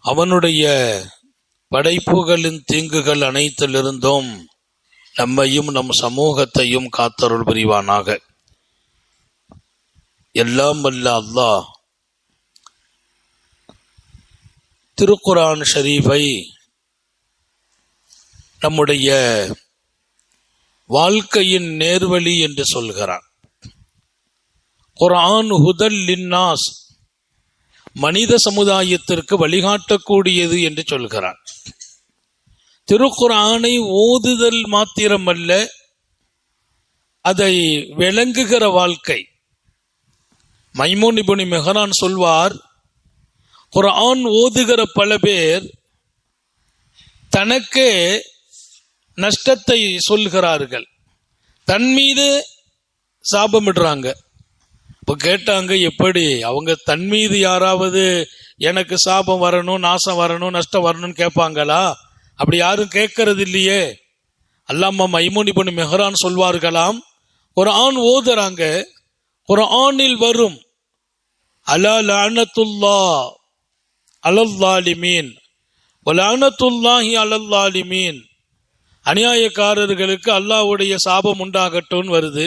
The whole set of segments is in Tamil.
அவனுடைய படைப்புகளின் தீங்குகள் அனைத்திலிருந்தும் நம்மையும் நம் சமூகத்தையும் காத்தருள் புரிவானாக. எல்லாம் வல்ல அல்லாஹ் திருக்குர்ஆன் ஷரீஃபை நம்முடைய வாழ்க்கையின் நேர்வழி என்று சொல்கிறான். குர்ஆன் ஹுதல் லின்னாஸ், மனித சமுதாயத்திற்கு வழிகாட்டக்கூடியது என்று சொல்கிறான். திருக்குர்ஆனை ஓதுதல் மாத்திரமல்ல, அதை விளங்குகிற வாழ்க்கை. மைமூன் இப்னு மெஹ்ரான் சொல்வார், குர்ஆன் ஓதுகிற பல பேர் தனக்கே நஷ்டத்தை சொல்கிறார்கள், தன் மீது சாபமிடுறாங்க. இப்போ கேட்டாங்க, எப்படி அவங்க தன் மீது யாராவது எனக்கு சாபம் வரணும், நாசம் வரணும், நஷ்டம் வரணும்னு கேட்பாங்களா? அப்படி யாரும் கேட்கறது இல்லையே. அல்லாமா மைமூன் இப்னு மெஹ்ரான் சொல்வார்களாம், குர்ஆன் ஓதுறாங்க, குர்ஆனில் வரும் அலா லஅனத்துல்லாஹ் அலல்-ஸாலிமீன் வ லஅனத்துல்லாஹி அலல்-ஸாலிமீன், அநியாயக்காரர்களுக்கு அல்லாஹ்வுடைய சாபம் உண்டாகட்டும்னு வருது.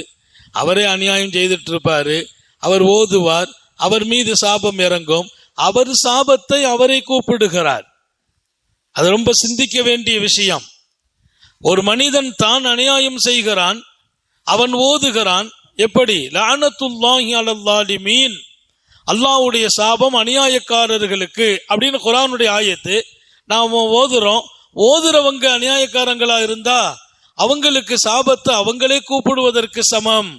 அவரே அநியாயம் செய்துட்டு இருப்பாரு, அவர் ஓதுவார், அவர் மீது சாபம் இறங்கும், அவர் சாபத்தை அவரை கூப்பிடுகிறார். அது ரொம்ப சிந்திக்க வேண்டிய விஷயம். ஒரு மனிதன் தான் அநியாயம் செய்கிறான், அவன் ஓதுகிறான், எப்படி லஅனத்துல்லாஹி அலல்-ஸாலிமீன், அல்லாஹ்வுடைய சாபம் அநியாயக்காரர்களுக்கு அப்படின்னு குர்ஆனுடைய ஆயத்து. நாம ஓதுறவங்க அநியாயக்காரங்களா இருந்தா அவங்களுக்கு சாபத்தை அவங்களே கூப்பிடுவதற்கு சமம்,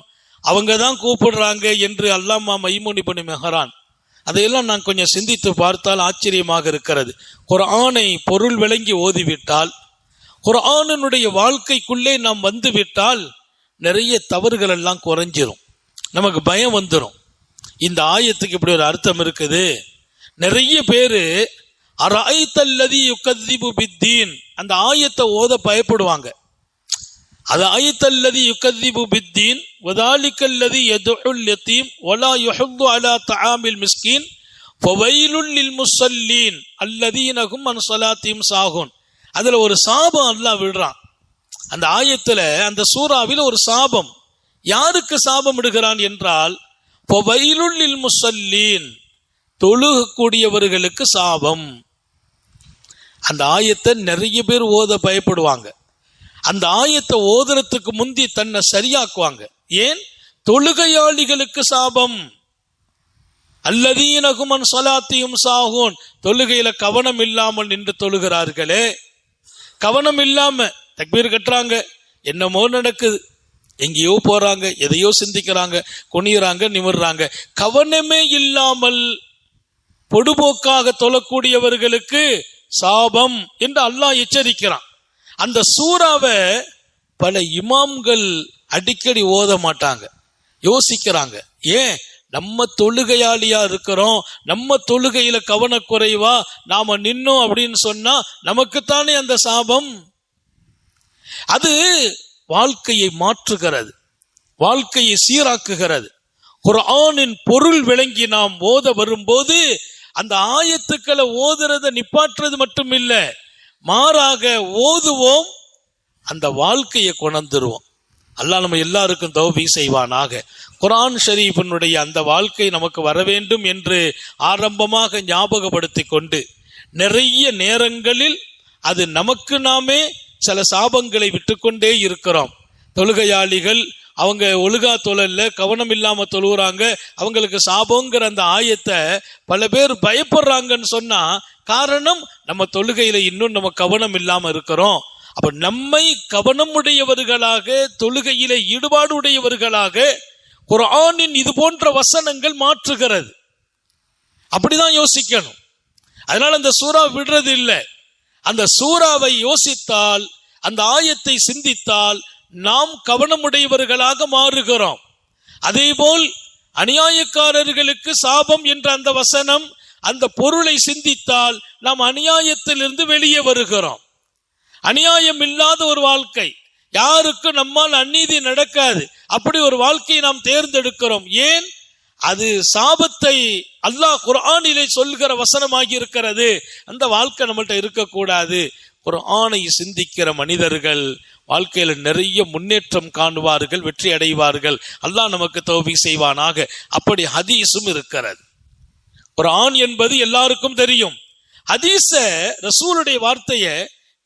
அவங்க தான் கூப்பிடுறாங்க என்று அல்லாமா மைமூன் இப்னு மெஹ்ரான். அதையெல்லாம் நான் கொஞ்சம் சிந்தித்து பார்த்தால் ஆச்சரியமாக இருக்கிறது. குர்ஆனை பொருள் விளங்கி ஓதிவிட்டால், குர்ஆனுடைய வாழ்க்கைக்குள்ளே நாம் வந்துவிட்டால் நிறைய தவறுகள் எல்லாம் குறைஞ்சிரும், நமக்கு பயம் வந்துடும். இந்த ஆயத்துக்கு இப்படி ஒரு அர்த்தம் இருக்குது. நிறைய பேரு அரஐத்தல்லதி யுகத்திபு பித்தீன், அந்த ஆயத்தை ஓத பயப்படுவாங்க. அது ஆயத்தல்லதி யுகத்திபு பித்தீன் வதாலிக்கல்லதி யதுல் யதீம் வலா யுஹது அலா தஆமில் மிஸ்கீன் ஃபவைலுல் லில் முஸல்லீன் அல்லதீன ஹும் அன் ஸலாத்திஹிம் சாஹூன். அதுல ஒரு சாபம் அல்லாஹ் விடுறான். அந்த ஆயத்துல, அந்த சூறாவில் ஒரு சாபம். யாருக்கு சாபம் இடுகிறான் என்றால் ஃபவைலுல் லில் முஸல்லீன், தொழுகக்கூடியவர்களுக்கு சாபம். அந்த ஆயத்தை நிறைய பேர் ஓத பயப்படுவாங்க. அந்த ஆயத்தை ஓதுறதுக்கு முந்தி தன்னை சரியாக்குவாங்க. ஏன்? தொழுகையாளிகளுக்கு சாபம். அல்லதீன ஹும் அன் ஸலாத்திஹிம் சாஹூன், தொழுகையில கவனம் இல்லாமல் நின்று தொழுகிறார்களே, கவனம் இல்லாம தக்பீர் கட்டுறாங்க, என்னமோ நடக்குது, எங்கேயோ போறாங்க, எதையோ சிந்திக்கிறாங்க, குனியறாங்க, நிமிர்றாங்க, கவனமே இல்லாமல் பொடுபோக்காக தொழக்கூடியவர்களுக்கு சாபம் என்று அல்லாஹ் எச்சரிக்கிறான். அந்த சூறாவை பல இமாம்கள் அடிக்கடி ஓத மாட்டாங்க, யோசிக்கிறாங்க. ஏன்? நம்ம தொழுகையாளியா இருக்கிறோம், நம்ம தொழுகையில கவனக்குறைவா நாம நின்னோம் அப்படின்னு சொன்னா நமக்குத்தானே அந்த சாபம். அது வாழ்க்கையை மாற்றுகிறது, வாழ்க்கையை சீராக்குகிறது. குர்ஆனின் பொருள் விளங்கி நாம் ஓத வரும்போது அந்த ஆயத்துக்களை ஓதுறத நிப்பாற்றுறது மட்டும் இல்ல, மாறாக ஓதுவோம், அந்த வாழ்க்கையை கொணர்ந்துருவோம். அல்லாஹ் நம்ம எல்லாருக்கும் தௌஃபீக் செய்வானாக. குர்ஆன் ஷரீஃபினுடைய அந்த வாழ்க்கை நமக்கு வர வேண்டும் என்று ஆரம்பமாக ஞாபகப்படுத்தி கொண்டு, நிறைய நேரங்களில் அது நமக்கு நாமே சில சாபங்களை விட்டுக்கொண்டே இருக்கிறோம். தொழுகையாளிகள் அவங்க ஒழுகா தொழல, கவனம் இல்லாம தொழுகிறாங்க, அவங்களுக்கு சாபங்கிற அந்த ஆயத்தை பல பேர் பயப்படுறாங்கன்னு சொன்னா காரணம், நம்ம தொழுகையில இன்னும் நம்ம கவனம் இல்லாம இருக்கிறோம். அப்ப நம்மை கவனம் உடையவர்களாக, தொழுகையில ஈடுபாடு உடையவர்களாக குர்ஆனின் இது போன்ற வசனங்கள் மாற்றுகிறது. அப்படிதான் யோசிக்கணும். அதனால அந்த சூறா விடுறது இல்லை. அந்த சூறாவை யோசித்தால், அந்த ஆயத்தை சிந்தித்தால் நாம் கவனமுடையவர்களாக மாறுகிறோம். அதேபோல் அநியாயக்காரர்களுக்கு சாபம் என்ற அந்த வசனம், அந்த பொருளை சிந்தித்தால் நாம் அநியாயத்திலிருந்து வெளியே வருகிறோம். அநியாயம் இல்லாத ஒரு வாழ்க்கை, யாருக்கும் நம்மால் அநீதி நடக்காது, அப்படி ஒரு வாழ்க்கையை நாம் தேர்ந்தெடுக்கிறோம். ஏன்? அது சாபத்தை அல்லாஹ் குர்ஆனிலே சொல்கிற வசனமாகி இருக்கிறது. அந்த வாழ்க்கை நம்மள்ட்ட இருக்கக்கூடாது. குர்ஆனை சிந்திக்கிற மனிதர்கள் வாழ்க்கையில நிறைய முன்னேற்றம் காணுவார்கள், வெற்றி அடைவார்கள். அல்லாஹ் நமக்கு தௌஃபீக் செய்வானாக. அப்படி ஹதீஸும் இருக்கிறது. குர்ஆன் என்பது எல்லாருக்கும் தெரியும். ஹதீஸ, ரசூலுடைய வார்த்தையை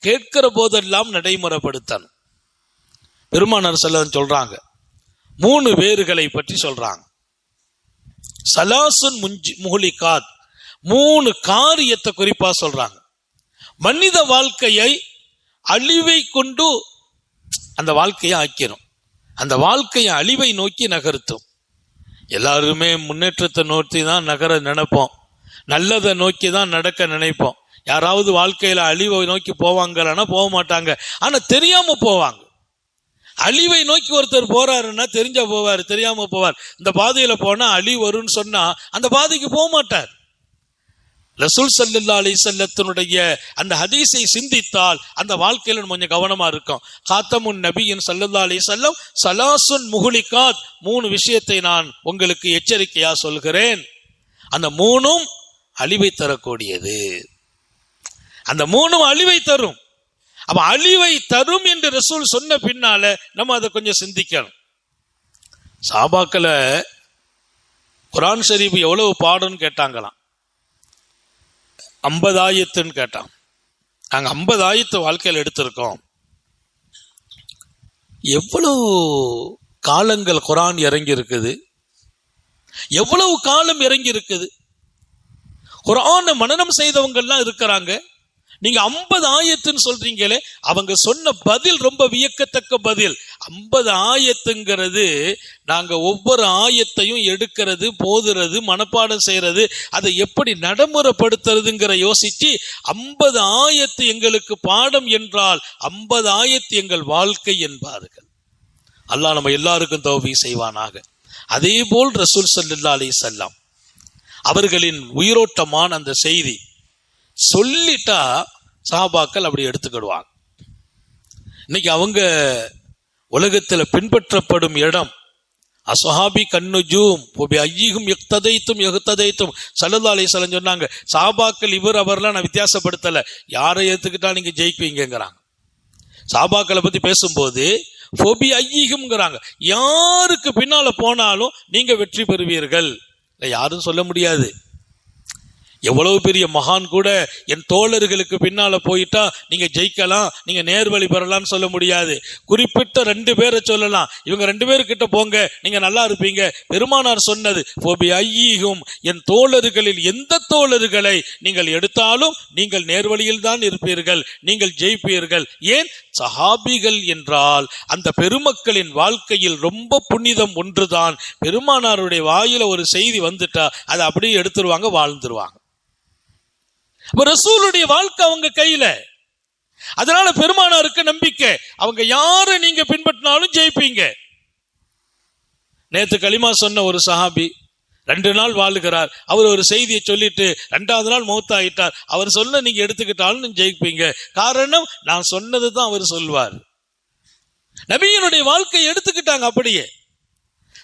கேட்கிற போதெல்லாம் நடைமுறைப்படுத்தணும். பெருமானார் ஸல்லல்லாஹு அலைஹி சொல்றாங்க, 3 பேர்களை பற்றி சொல்றாங்க. சலாசுன் முஹ்லிகாத், 3 காரியத்தை குறிப்பா சொல்றாங்க. மனித வாழ்க்கையை அழிவை கொண்டு அந்த வாழ்க்கையை ஆக்கிரும், அந்த வாழ்க்கையை அழிவை நோக்கி நகர்த்தும். எல்லாருமே முன்னேற்றத்தை நோக்கி தான் நகர நினைப்போம், நல்லதை நோக்கி தான் நடக்க நினைப்போம். யாராவது வாழ்க்கையில அழிவை நோக்கி போவாங்கன்னா போக மாட்டாங்க, ஆனா தெரியாம போவாங்க. அழிவை நோக்கி ஒருத்தர் போறாருன்னா தெரிஞ்சா போவார், தெரியாம போவார். இந்த பாதையில போனா அழிவு வரும்னு சொன்னா அந்த பாதைக்கு போக மாட்டார். ரசூல் ஸல்லல்லாஹு அலைஹி வஸல்லத்தினுடைய அந்த ஹதீஸை சிந்தித்தால் அந்த வாழ்க்கையில கொஞ்சம் கவனமா இருக்கும். காத்தமுன் நபியின் ஸல்லல்லாஹு அலைஹி வஸல்லம் சலாசுன் முஹ்லிகாத், 3 விஷயத்தை நான் உங்களுக்கு எச்சரிக்கையா சொல்கிறேன். அந்த 3ம் அழிவை தரக்கூடியது. அந்த 3ம் அழிவை தரும். அப்ப அழிவை தரும் என்று ரசூல் சொன்ன பின்னால நம்ம அதை கொஞ்சம் சிந்திக்கணும். சஹாபாக்களை குர்ஆன் ஷரீஃப் எவ்வளவு பாடம்னு கேட்டாங்களாம். 50 ஆயத்துன்னு கேட்டான். நாங்க 50 ஆயத்து வாழ்க்கையில் எடுத்திருக்கோம். எவ்வளவு காலங்கள் குர்ஆன் இறங்கி இருக்குது, எவ்வளவு காலம் இறங்கி இருக்குது. குர்ஆனை மனனம் செய்தவங்க எல்லாம் இருக்கிறாங்க. நீங்க 50 ஆயத்துன்னு சொல்றீங்களே, அவங்க சொன்ன பதில் ரொம்ப வியக்கத்தக்க பதில். 50 ஆயத்துங்கிறது நாங்க ஒவ்வொரு ஆயத்தையும் எடுக்கிறது, போதுறது, மனப்பாடம் செய்யறது, அதை எப்படி நடைமுறைப்படுத்துறதுங்கிற யோசிச்சு 50 ஆயத்து எங்களுக்கு பாடம் என்றால் 50 ஆயத்து எங்கள் வாழ்க்கை என்பார்கள். அல்லாஹ் நம்ம எல்லாருக்கும் தௌஃபீக் செய்வானாக. அதே போல் ரசூல் ஸல்லல்லாஹு அலைஹி வஸல்லம் அவர்களின் உயிரோட்டமான அந்த செய்தி சொல்லிட்டா சஹாபாக்கள் அப்படி எடுத்துக்கிடுவாங்க. இன்னைக்கு அவங்க உலகத்தில் பின்பற்றப்படும் இடம் அஸ்ஹாபி கன்னுஜூம் ஐயும் யக்ததைத்தும் யக்ததைத்தும் ஸல்லல்லாஹு அலைஹி வஸல்லம் சொன்னாங்க. சஹாபாக்கள் இவர் அவர்லாம் நான் வித்தியாசப்படுத்தல, யாரை ஏத்துக்கிட்டா நீங்க ஜெயிப்பீங்கிறாங்க. சஹாபாக்களை பத்தி பேசும்போது ஃபோபி ஐயும்ங்கிறாங்க, யாருக்கு பின்னால போனாலும் நீங்க வெற்றி பெறுவீர்கள். யாரும் சொல்ல முடியாது. எவ்வளவு பெரிய மகான் கூட என் தோழர்களுக்கு பின்னால போயிட்டா நீங்க ஜெயிக்கலாம், நீங்க நேர்வழி பெறலாம்னு சொல்ல முடியாது. குறிப்பிட்ட 2 பேரை சொல்லலாம், இவங்க 2 பேர்கிட்ட போங்க நீங்க நல்லா இருப்பீங்க. பெருமானார் சொன்னது ஃபோபி ஐயும், என் தோழர்களில் எந்த தோழர்களை நீங்கள் எடுத்தாலும் நீங்கள் நேர்வழியில் தான் இருப்பீர்கள், நீங்கள் ஜெயிப்பீர்கள். ஏன்? சஹாபிகள் என்றால் அந்த பெருமக்களின் வாழ்க்கையில் ரொம்ப புனிதம் ஒன்றுதான். பெருமானாருடைய வாயில ஒரு செய்தி வந்துட்டா அதை அப்படியே எடுத்துருவாங்க, வாழ்ந்துருவாங்க. ரசூலுடைய வாழ்க்கை அவங்க கையில. அதனால பெருமானாருக்கு நம்பிக்கை, அவங்க யாரை நீங்க பின்பற்றினாலும் ஜெயிப்பீங்க. நேத்து களிமா சொன்ன ஒரு சஹாபி 2 நாள் வாழுகிறார். அவர் ஒரு செய்தியை சொல்லிட்டு 2வது நாள் மௌத்தாயிட்டார். அவர் சொன்ன நீங்க எடுத்துக்கிட்டாலும் நீங்க ஜெயிப்பீங்க. காரணம், நான் சொன்னதுதான் அவர் சொல்வார். நபியினுடைய வாழ்க்கையை எடுத்துக்கிட்டாங்க அப்படியே.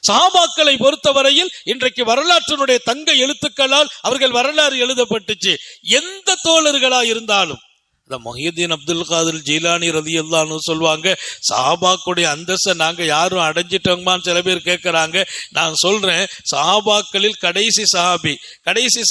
சஹாபாக்களை பொறுத்தவரையில் இன்றைக்கு வரலாற்றினுடைய தங்க எழுத்துக்களால் அவர்கள் வரலாறு எழுதப்பட்டுச்சு. எந்த தோழர்களா இருந்தாலும், முஹியுத்தீன் அப்துல் காதிர் ஜீலானி ரலியல்லாஹு அன்ஹு சொல்வாங்க, சஹாபாக்களுடைய அந்தஸ்தை நாங்க யாரும் அடைஞ்சிட்டோமான்னு சில பேர் கேட்கிறாங்க. நான் சொல்றேன், சஹாபாக்களில் கடைசி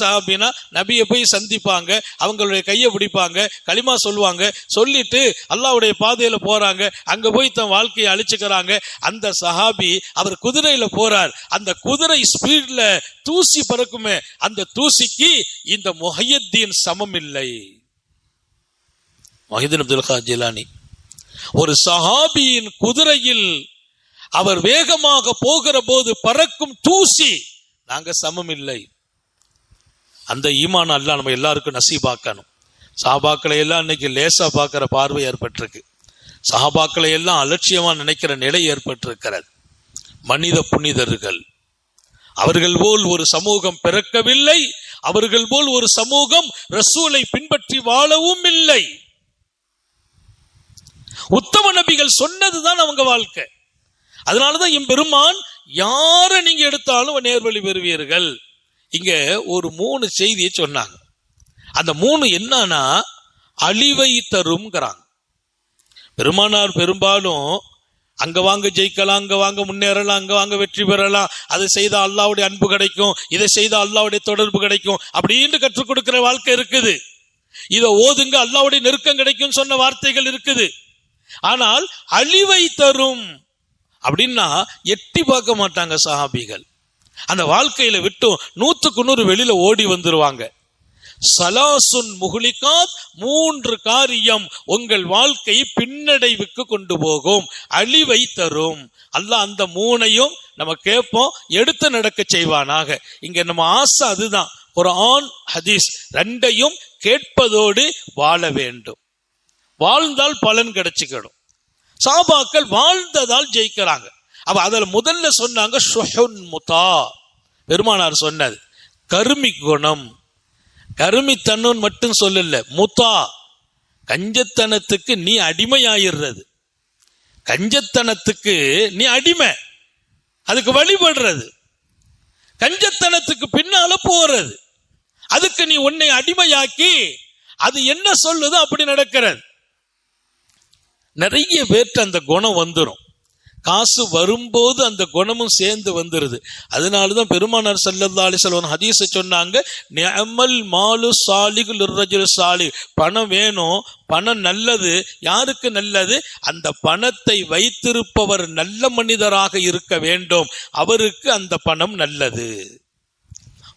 சஹாபினா நபியை போய் சந்திப்பாங்க, அவங்களுடைய கையை பிடிப்பாங்க, களிமா சொல்லுவாங்க, சொல்லிட்டு அல்லாஹ்வுடைய பாதையில போறாங்க, அங்க போய் தன் வாழ்க்கையை அழிச்சுக்கிறாங்க. அந்த சஹாபி அவர் குதிரையில போறார், அந்த குதிரை ஸ்பீட்ல தூசி பறக்குமே, அந்த தூசிக்கு இந்த முஹியுத்தீன் சமம் இல்லை. முஹியுத்தீன் அப்துல் காதிர் ஜீலானி ஒரு சஹாபியின் குதிரையில் அவர் வேகமாக போகிற போது பறக்கும் தூசி நாங்க சமம் இல்லை. அந்த ஈமான் அல்லாஹ் நம்ம எல்லாருக்கும் நசீபாக்கணும். சஹாபாக்களை எல்லாம் இன்னைக்கு லேசா பார்க்கிற பார்வை ஏற்பட்டிருக்கு. சஹாபாக்களை எல்லாம் அலட்சியமா நினைக்கிற நிலை ஏற்பட்டிருக்கிறது. மனித புனிதர்கள், அவர்கள் போல் ஒரு சமூகம் பிறக்கவில்லை, அவர்கள் போல் ஒரு சமூகம் ரசூலை பின்பற்றி வாழவும் இல்லை. உத்தம நபிகள் சொன்னதுதான் அவங்க வாழ்க்கை. அதனாலதான் என் பெருமான் யாரை நீங்க எடுத்தாலும் நேர்வழி பெறுவீர்கள். இங்க ஒரு 3 செய்தியை சொன்னாங்க. அந்த 3 என்னன்னா அழிவை தரும்ங்கிறாங்க. பெருமானார் பெரும்பாலும் அங்க வாங்க ஜெயிக்கலாம், அங்க வாங்க முன்னேறலாம், அங்க வாங்க வெற்றி பெறலாம், அதை செய்தா அல்லாஹ்வுடைய அன்பு கிடைக்கும், இதை செய்தா அல்லாஹ்வுடைய தொடர்பு கிடைக்கும் அப்படின்னு கற்றுக் கொடுக்கிற வாழ்க்கை இருக்குது. இதை ஓதுங்க அல்லாஹ்வுடைய நெருக்கம் கிடைக்கும் சொன்ன வார்த்தைகள் இருக்குது. ஆனால் அழிவை தரும் அப்படின்னா எட்டி பார்க்க மாட்டாங்க சஹாபிகள். அந்த வாழ்க்கையில விட்டும் 100க்கு 100 வெளியில ஓடி வந்துருவாங்க. சலாசுன் முஹ்லிகாத், 3 காரியம் உங்கள் வாழ்க்கையை பின்னடைவுக்கு கொண்டு போகும், அழிவை தரும். அல்லாஹ் அந்த 3ஐயும் நம்ம கேட்போம், எடுத்து நடக்க செய்வானாக. இங்க நம்ம ஆசை அதுதான். குர்ஆன் ஹதீஸ் 2ஐயும் கேட்பதோடு வாழ வேண்டும். வாழ்ந்தால் பலன் கிடைச்சிக்கணும். சஹாபாக்கள் வாழ்ந்ததால் ஜெயிக்கிறாங்க. அப்ப அதில் முதல்ல சொன்னாங்க ஷுஹுன் முதா. பெருமானார் சொன்னது கருமி குணம். கருமித்தனம் மட்டும் சொல்லல, முத்தா, கஞ்சத்தனத்துக்கு நீ அடிமையாயிடுறது. கஞ்சத்தனத்துக்கு நீ அடிமை, அதுக்கு வழிபடுறது, கஞ்சத்தனத்துக்கு பின்னால போறது, அதுக்கு நீ உன்னை அடிமையாக்கி அது என்ன சொல்லுதோ அப்படி நடக்கிறது. நிறைய பேர்ட்ட அந்த குணம் வந்துடும். காசு வரும்போது அந்த குணமும் சேர்ந்து வந்துருது. அதனாலதான் பெருமானார் ஸல்லல்லாஹு அலைஹி வஸல்லம் ஹதீஸ் சொன்னாங்க, நிஅமல் மாலு சாலிஹு லிர்ரஜுல் சாலிஹ். பணம் வேணும், பணம் நல்லது. யாருக்கு நல்லது? அந்த பணத்தை வைத்திருப்பவர் நல்ல மனிதராக இருக்க வேண்டும், அவருக்கு அந்த பணம் நல்லது.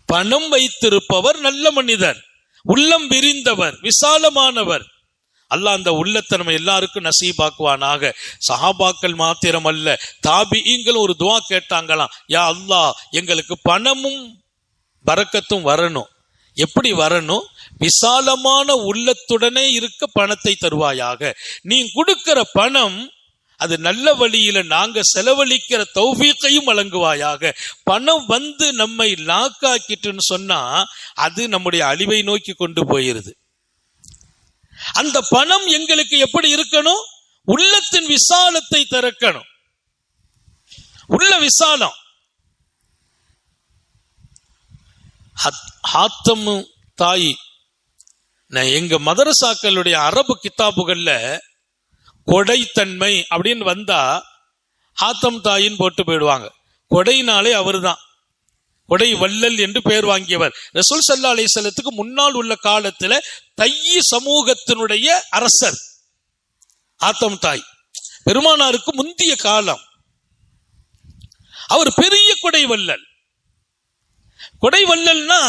பணம் வைத்திருப்பவர் நல்ல மனிதர், உள்ளம் விரிந்தவர், விசாலமானவர். அல்லாஹ் அந்த உள்ளத்தை நம்ம எல்லாருக்கும் நசீபாக்குவானாக. சஹாபாக்கள் மாத்திரம் அல்ல, தாபிஈங்கள் ஒரு துவா கேட்டாங்களாம், யா அல்லாஹ் எங்களுக்கு பணமும் பரக்கத்தும் வரணும். எப்படி வரணும்? விசாலமான உள்ளத்துடனே இருக்க பணத்தை தருவாயாக. நீ கொடுக்கிற பணம் அது நல்ல வழியில நாங்க செலவழிக்கிற தௌஃபீக்கையும் வழங்குவாயாக. பணம் வந்து நம்மை லாக்காக்கிட்டுன்னு சொன்னா அது நம்முடைய அழிவை நோக்கி கொண்டு போயிருது. அந்த பணம் எங்களுக்கு எப்படி இருக்கணும்? உள்ளத்தின் விசாலத்தை திறக்கணும். உள்ள விசாலம். ஹாத்தம் தாய், எங்க மதரசாக்களுடைய அரபு கிதாபுகள்ல கொடைத்தன்மை அப்படின்னு வந்தா ஹாத்தம் தாயின்னு போட்டு போயிடுவாங்க. கொடைனாலே அவர் தான் கொடை வள்ளல் என்று பெயர் வாங்கியவர். ரசூல் ஸல்லல்லாஹு அலைஹி வஸல்லத்துக்கு முன்னால் உள்ள காலத்துல தையி சமூகத்தினுடைய அரசர் ஆத்தம் தாய். பெருமானாருக்கு முந்திய காலம். அவர் பெரிய கொடை வள்ளல். கொடை வள்ளல்னா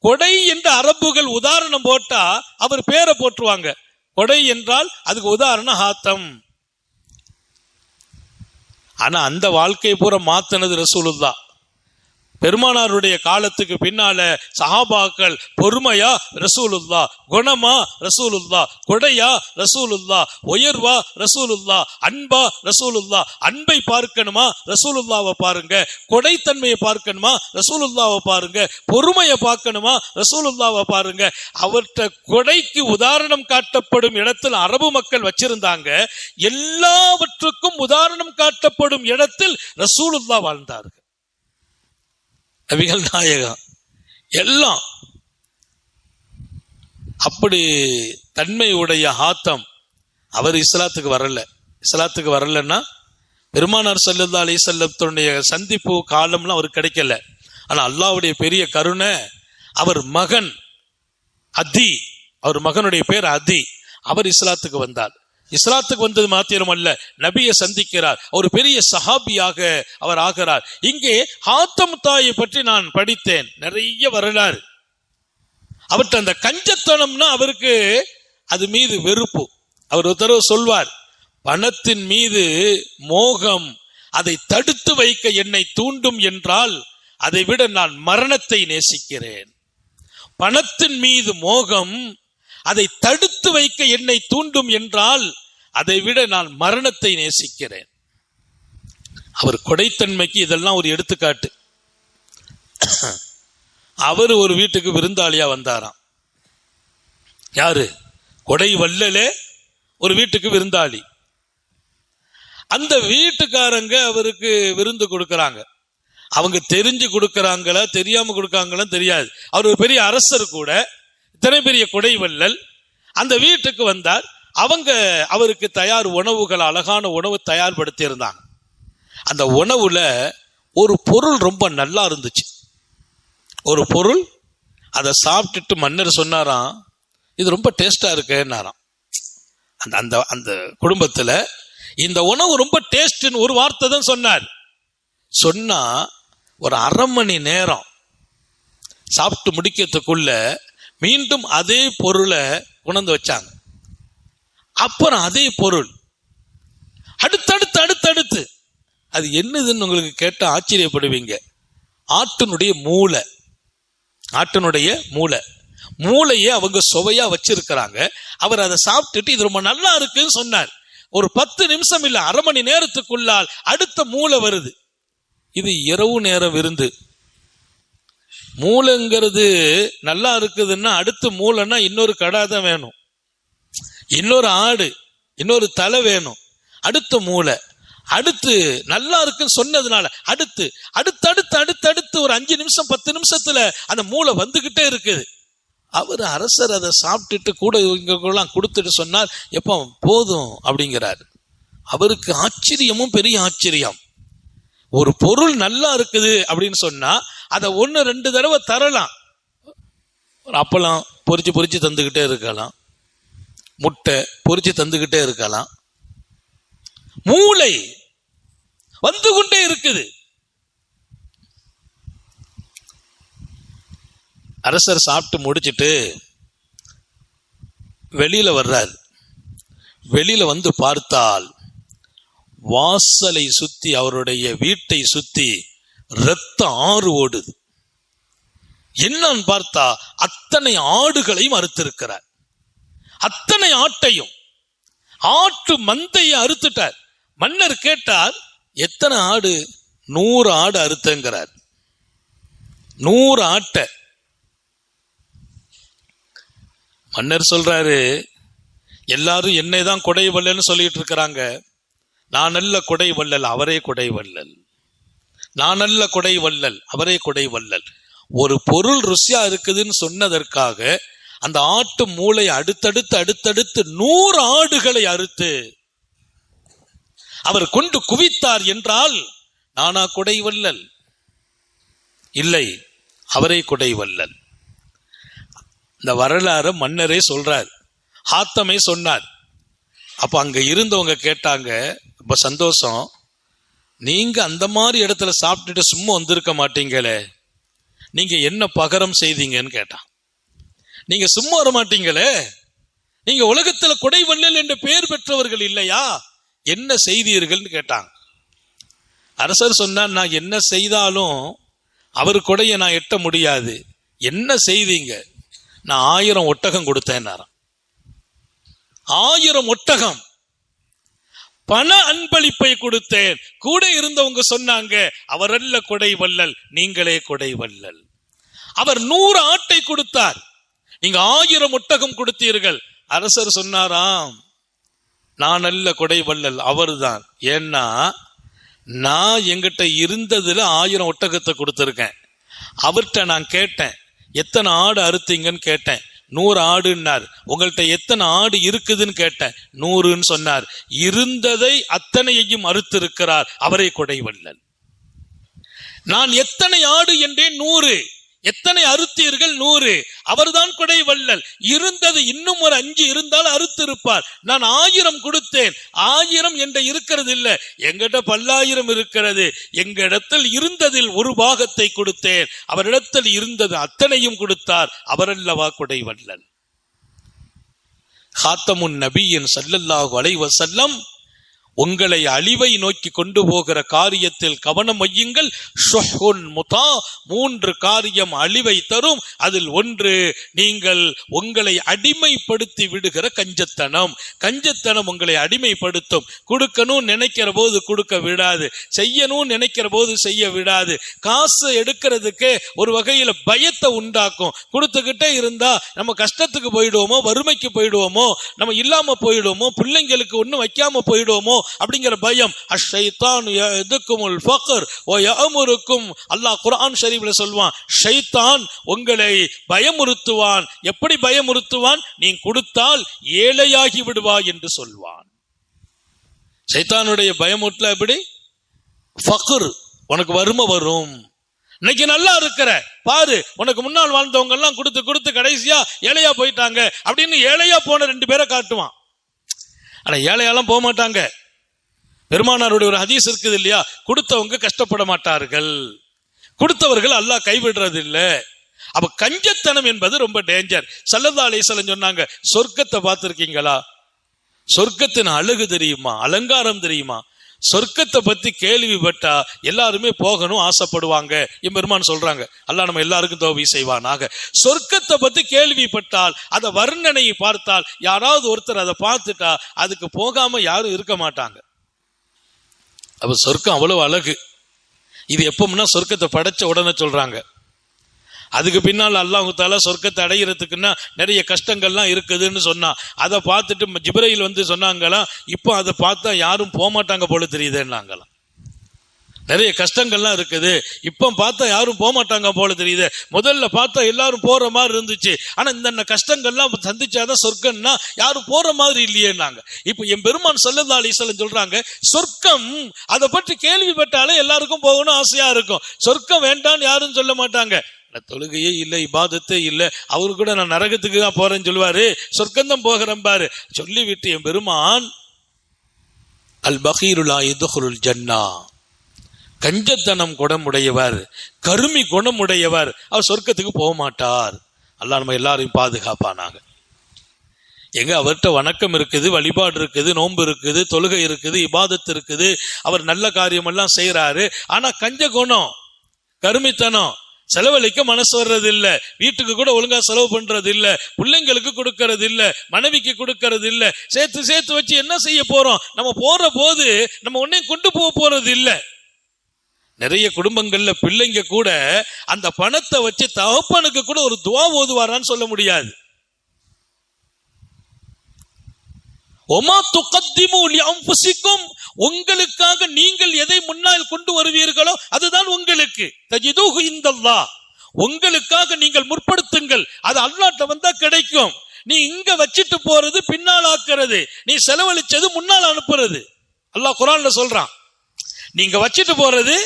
கொடை என்று அரபுகள் உதாரணம் போட்டா அவர் பேரை போட்டுருவாங்க. கொடை என்றால் அதுக்கு உதாரணம் ஹாத்தம். ஆனா அந்த வாழ்க்கையை பூரா மாத்தினது ரசூலுல்லாஹ். பெருமானாருடைய காலத்துக்கு பின்னால சஹாபாக்கள் பொறுமையா ரசூலுல்லாஹ், குணமா ரசூலுல்லாஹ், கொடையா ரசூலுல்லாஹ், உயர்வா ரசூலுல்லாஹ், அன்பா ரசூலுல்லாஹ். அன்பை பார்க்கணுமா ரசூலுல்லாவை பாருங்க, கொடைத்தன்மையை பார்க்கணுமா ரசூலுல்லாவை பாருங்க, பொறுமையை பார்க்கணுமா ரசூலுல்லாவை பாருங்க. அவர்கிட்ட கொடைக்கு உதாரணம் காட்டப்படும் இடத்தில் அரபு மக்கள் வச்சிருந்தாங்க. எல்லாவற்றுக்கும் உதாரணம் காட்டப்படும் இடத்தில் ரசூலுல்லாஹ் வாழ்ந்தார்கள். நபிகள் நாயகம் எல்லாம் அப்படி தன்மை உடைய ஹாத்தம். அவர் இஸ்லாத்துக்கு வரல. இஸ்லாத்துக்கு வரலன்னா பெருமானார் ஸல்லல்லாஹு அலைஹி வஸல்லத்துடைய சந்திப்பு காலம்லாம் அவருக்கு கிடைக்கல. ஆனா அல்லாஹ்வுடைய பெரிய கருணை, அவர் மகன் அதி, அவர் மகனுடைய பேர் அதி, அவர் இஸ்லாத்துக்கு வந்தார். இஸ்லாத்துக்கு வந்தது மாத்திரம் அல்ல, நபியை சந்திக்கிறார், ஒரு பெரிய சஹாபியாக அவர் ஆகிறார். இங்கே ஹாத்தம் தாயை பற்றி நான் படித்தேன், நிறைய வரலாறு. அவர்கிட்ட அந்த கஞ்சத்தனம்னா அவருக்கு அது மீது வெறுப்பு. அவர் ஒரு தடவை சொல்வார், பணத்தின் மீது மோகம் அதை தடுத்து வைக்க என்னை தூண்டும் என்றால் அதை விட நான் மரணத்தை நேசிக்கிறேன். பணத்தின் மீது மோகம் அதை தடுத்து வைக்க என்னை தூண்டும் என்றால் அதை விட நான் மரணத்தை நேசிக்கிறேன். அவர் கொடைத்தன்மைக்கு இதெல்லாம் ஒரு எடுத்துக்காட்டு. அவர் ஒரு வீட்டுக்கு விருந்தாளியா வந்தாராம். யாரு? கொடை வள்ளலே ஒரு வீட்டுக்கு விருந்தாளி. அந்த வீட்டுக்காரங்க அவருக்கு விருந்து கொடுக்கறாங்க. அவங்க தெரிஞ்சு கொடுக்கறாங்களா தெரியாம கொடுக்காங்களா தெரியாது. அவர் ஒரு பெரிய அரசர் கூட, இத்தனை பெரிய கொடைவள்ளல். அந்த வீட்டுக்கு வந்தார். அவங்க அவருக்கு தயார் உணவுகள், அழகான உணவு தயார்படுத்தி இருந்தாங்க. அந்த உணவுல ஒரு பொருள் ரொம்ப நல்லா இருந்துச்சு. ஒரு பொருள், அதை சாப்பிட்டுட்டு மன்னர் சொன்னாராம், இது ரொம்ப டேஸ்டா இருக்குன்னாராம். அந்த அந்த குடும்பத்துல இந்த உணவு ரொம்ப டேஸ்ட்னு ஒரு வார்த்தை தான் சொன்னார். சொன்னா ஒரு அரை மணி நேரம் சாப்பிட்டு முடிக்கிறதுக்குள்ள மீண்டும் அதே பொருளை கொண்டு வச்சாங்க. அப்புறம் அதே பொருள் அடுத்தடுத்து அடுத்தடுத்து. அது என்னதுன்னு உங்களுக்கு கேட்ட ஆச்சரியப்படுவீங்க. ஆட்டினுடைய மூளை. ஆட்டினுடைய மூளை. மூளையை அவங்க சுவையா வச்சிருக்கிறாங்க. அவர் அதை சாப்பிட்டுட்டு இது ரொம்ப நல்லா இருக்குன்னு சொன்னார். ஒரு 10 நிமிஷம் இல்ல, அரை மணி நேரத்துக்குள்ளால் அடுத்த மூளை வருது. இது இரவு நேர விருந்து. மூளைங்கிறது நல்லா இருக்குதுன்னா அடுத்த மூளைன்னா இன்னொரு கடை தான் வேணும், இன்னொரு ஆடு, இன்னொரு தலை வேணும். அடுத்த மூளை அடுத்து நல்லா இருக்குன்னு சொன்னதுனால அடுத்து அடுத்தடுத்து அடுத்தடுத்து ஒரு 5 நிமிஷம் 10 நிமிஷத்துல அந்த மூளை வந்துகிட்டே இருக்குது. அவர் அரசர் அதை சாப்பிட்டுட்டு கூட இவங்கெல்லாம் கொடுத்துட்டு சொன்னார், எப்போ போதும் அப்படிங்கிறார். அவருக்கு ஆச்சரியமும் பெரிய ஆச்சரியம். ஒரு பொருள் நல்லா இருக்குது அப்படின்னு சொன்னா அதை 1-2 தடவை தரலாம். ஒரு அப்பளம் பொரிச்சு பொரிச்சு தந்துகிட்டே இருக்கலாம், முட்டை பொரிச்சு தந்துகிட்டே இருக்கலாம். மூளை வந்து கொண்டே இருக்குது. அரசர் சாப்பிட்டு முடிச்சிட்டு வெளியில வர்றார். வெளியில வந்து பார்த்தால் வாசலை சுத்தி, அவருடைய வீட்டை சுத்தி இரத்த ஆறு ஓடுது. என்னன்னு பார்த்தா அத்தனை ஆடுகளையும் அறுத்திருக்கிறார். அத்தனை ஆட்டையும், ஆட்டு மந்தையை அறுத்துட்டார். மன்னர் கேட்டார், எத்தனை ஆடு? 100 ஆடு அறுத்தங்கிறார். 100 ஆட்டை. மன்னர் சொல்றாரு, எல்லாரும் என்னை தான் கொடை வள்ளல்னு சொல்லிட்டு இருக்கிறாங்க. நான் நல்ல கொடை வள்ளல், அவரே கொடை வள்ளல். நான் நல்ல கொடை வள்ளல், அவரே கொடை வள்ளல். ஒரு பொருள் ருசியா இருக்குதுன்னு சொன்னதற்காக அந்த ஆட்டு மூளை அடுத்தடுத்து அடுத்தடுத்து 100 ஆடுகளை அறுத்து அவர் கொண்டு குவித்தார் என்றால் நானா கொடை வள்ளல்? இல்லை, அவரே கொடை வள்ளல். இந்த வரலாறு மன்னரே சொல்றார், ஹாத்தமே சொன்னார். அப்ப அங்க இருந்தவங்க கேட்டாங்க, இப்ப சந்தோஷம், நீங்க அந்த மாதிரி இடத்துல சாப்பிட்டுட்டு சும்மா வந்திருக்க மாட்டீங்களே, நீங்க என்ன பகரம் செய்தீங்கன்னு கேட்டான். நீங்க சும்மா வர மாட்டீங்களே, நீங்க உலகத்துல கொடை வள்ளல் என்ற பெயர் பெற்றவர்கள் இல்லையா, என்ன செய்தீர்கள்னு கேட்டாங்க. அரசர் சொன்னார், நான் என்ன செய்தாலும் அவர் கொடையை நான் எட்ட முடியாது. என்ன செய்தீங்க? நான் 1000 ஒட்டகம் கொடுத்தேன். 1000 ஒட்டகம் பண அன்பளிப்பை கொடுத்தேன். கூட இருந்தவங்க சொன்னாங்க, அவர் அல்ல கொடை வள்ளல், நீங்களே கொடை வள்ளல். அவர் 100 ஆட்டை கொடுத்தார், நீங்க 1000 ஒட்டகம் கொடுத்தீர்கள். அரசர் சொன்னாராம், நான் அல்ல கொடை வள்ளல், அவர்தான். ஏன்னா நான் எங்கிட்ட இருந்ததுல 1000 ஒட்டகத்தை கொடுத்திருக்கேன். அவர்கிட்ட நான் கேட்டேன், எத்தனை ஆடு அறுத்தீங்கன்னு கேட்டேன். 100 ஆடுன்னார். உங்கள்கிட்ட எத்தனை ஆடு இருக்குதுன்னு கேட்டேன். 100ன்னு சொன்னார். இருந்ததை அத்தனையையும் அறுத்திருக்கிறார், அவரே கொடை வள்ளல். நான் எத்தனை ஆடு என்றேன்? 100. எத்தனை அறுத்தீர்கள்? 100. அவர்தான் கொடை வள்ளல். இருந்தது இன்னும் ஒரு 5 இருந்தால் அறுத்திருப்பார். நான் 1000 கொடுத்தேன். 1000 என்ற இருக்கிறது இல்ல, எங்கிட்ட 10,000 இருக்கிறது. எங்க இடத்தில் இருந்ததில் ஒரு பாகத்தை கொடுத்தேன், அவரிடத்தில் இருந்தது அத்தனையும் கொடுத்தார். அவரல்லவா கொடை வள்ளல். ஹாத்தமுன் நபியின் ஸல்லல்லாஹு அலைஹி வஸல்லம், உங்களை அழிவை நோக்கி கொண்டு போகிற காரியத்தில் கவனம் வையுங்கள். ஷுஹ்உன் முதா, 3 காரியம் அழிவை தரும். அதில் 1, நீங்கள் உங்களை அடிமைப்படுத்தி விடுகிற கஞ்சத்தனம். கஞ்சத்தனம் உங்களை அடிமைப்படுத்தும். கொடுக்கணும் நினைக்கிற போது கொடுக்க விடாது, செய்யணும் நினைக்கிற போது செய்ய விடாது. காசு எடுக்கிறதுக்கு ஒரு வகையில பயத்தை உண்டாக்கும். கொடுத்துக்கிட்டே இருந்தா நம்ம கஷ்டத்துக்கு போயிடுவோமோ, வறுமைக்கு போயிடுவோமோ, நம்ம இல்லாம போயிடுவோமோ, பிள்ளைங்களுக்கு ஒன்னும் வைக்காம போயிடுவோமோ அப்படிங்கிற பயம். அஷைத்தான் யதுக்குமுல் ஃபக்ர் வ யஅமுருக்கும், அல்லாஹ் குர்ஆன் ஷரீஃப்ல சொல்வான், ஷைத்தான் உங்களை பயமுறுத்துவான். எப்படி பயமுறுத்துவான்? நீ கொடுத்தால் ஏழையாகி விடுவாய் என்று சொல்வான். ஷைத்தானுடைய பயமுறுத்தல எப்படி? ஃபக்ர், உனக்கு வறுமை வரும். இன்னைக்கு நல்லா இருக்கிற பாரு, உனக்கு முன்னால் வாழ்ந்தவங்க எல்லாம் கொடுத்து கொடுத்து கடைசியா ஏழையா போயிட்டாங்க அப்படின்னு ஏழையா போன 2 பேரை காட்டுவான். ஆனா ஏழையாலாம் போக மாட்டாங்க. பெருமானாருடைய ஒரு ஹதீஸ் இருக்குது இல்லையா, கொடுத்தவங்க கஷ்டப்பட மாட்டார்கள், கொடுத்தவர்கள் அல்லாஹ் கைவிடுறது இல்ல. அப்ப கஞ்சத்தனம் என்பது ரொம்ப டேஞ்சர். ஸல்லல்லாஹு அலைஹி வஸல்லம் சொன்னாங்க, சொர்க்கத்தை பார்த்திருக்கீங்களா? சொர்க்கத்தின் அழகு தெரியுமா? அலங்காரம் தெரியுமா? சொர்க்கத்தை பத்தி கேள்விப்பட்டா எல்லாருமே போகணும் ஆசைப்படுவாங்க. எம்பெருமான் சொல்றாங்க, அல்லாஹ் நம்ம எல்லாருக்கும் தௌபீ செய்வானாக. சொர்க்கத்தை பத்தி கேள்விப்பட்டால், அதை வர்ணனையை பார்த்தால், யாராவது ஒருத்தர் அதை பார்த்துட்டா அதுக்கு போகாம யாரும் இருக்க மாட்டாங்க. அப்ப சொர்க்கம் அவ்வளவு அழகு. இது எப்போம்னா சொர்க்கத்தை படைச்ச உடனே சொல்றாங்க. அதுக்கு பின்னால் அல்லாஹ் தஆலா சொர்க்கத்தை அடைகிறதுக்குன்னா நிறைய கஷ்டங்கள்லாம் இருக்குதுன்னு சொன்னா, அதை பார்த்துட்டு ஜிப்ரீல் வந்து சொன்னாங்களாம், இப்போ அதை பார்த்தா யாரும் போக மாட்டாங்க போல தெரியுதுன்னாங்களாம். நிறைய கஷ்டங்கள்லாம் இருக்குது, இப்போ பார்த்தா யாரும் போக மாட்டாங்க போல தெரியுது. முதல்ல பார்த்தா எல்லாரும் போற மாதிரி இருந்துச்சு, ஆனா இந்த கஷ்டங்கள்லாம் சந்திச்சாதான் சொர்க்கம்னா யாரும் போற மாதிரி இல்லையேன்னாங்க. இப்போ என் பெருமான் ஸல்லல்லாஹு அலைஹி வஸல்லம் சொல்றாங்க, சொர்க்கம் அதை பற்றி கேள்விப்பட்டாலே எல்லாருக்கும் போகணும் ஆசையா இருக்கும். சொர்க்கம் வேண்டான்னு யாரும் சொல்ல மாட்டாங்க. தொழுகையே இல்லை, இபாதத்தே இல்லை, அவரு கூட நான் நரகத்துக்கு தான் போறேன்னு சொல்லுவாரு, சொர்க்கந்தம் போகிறேன் பாரு சொல்லிவிட்டு என் பெருமான், அல் பகீரு லா யதுகுலுல் ஜன்னா, கஞ்சத்தனம் குணமுடையவர், கருமி குணமுடையவர், அவர் சொர்க்கத்துக்கு போக மாட்டார். அல்லாஹ் நம்ம எல்லாரையும் பாதுகாப்பானாக. எங்க அவர்கிட்ட வணக்கம் இருக்குது, வழிபாடு இருக்குது, நோன்பு இருக்குது, தொழுகை இருக்குது, இபாதத்து இருக்குது, அவர் நல்ல காரியம் எல்லாம் செய்யறாரு. ஆனா கஞ்ச குணம், கருமித்தனம், செலவழிக்க மனசு வர்றது இல்ல, வீட்டுக்கு கூட ஒழுங்கா செலவு பண்றது இல்ல, பிள்ளைங்களுக்கு கொடுக்கறது இல்ல, மனைவிக்கு கொடுக்கறது இல்ல, சேர்த்து சேர்த்து வச்சு என்ன செய்ய போறோம்? நம்ம போற போது நம்ம ஒன்னையும் கொண்டு போக போறது இல்ல. நிறைய குடும்பங்கள்ல பிள்ளைங்க கூட அந்த பணத்தை வச்சு தகப்பனுக்கு கூட ஒரு துவா ஓதுவாரான்னு சொல்ல முடியாது. ஒமா துகத்திமு லிஅன்ஃபுசிக்கும், உங்களுக்காக நீங்கள் எதை முன்னால் கொண்டு வருவீர்களோ அதுதான் உங்களுக்கு. தஜிதுஹு இந்தல்லாஹ், உங்களுக்காக நீங்கள் முற்படுத்துங்கள், அது அல்லாஹ்ட்ட வந்தா கிடைக்கும். நீ இங்க வச்சிட்டு போறது பின்னால் ஆக்குறது, நீ செலவழிச்சது முன்னால் அனுப்புறது. அல்லாஹ் குர்ஆன்ல சொல்றான், நீங்க வச்சிட்டு போறது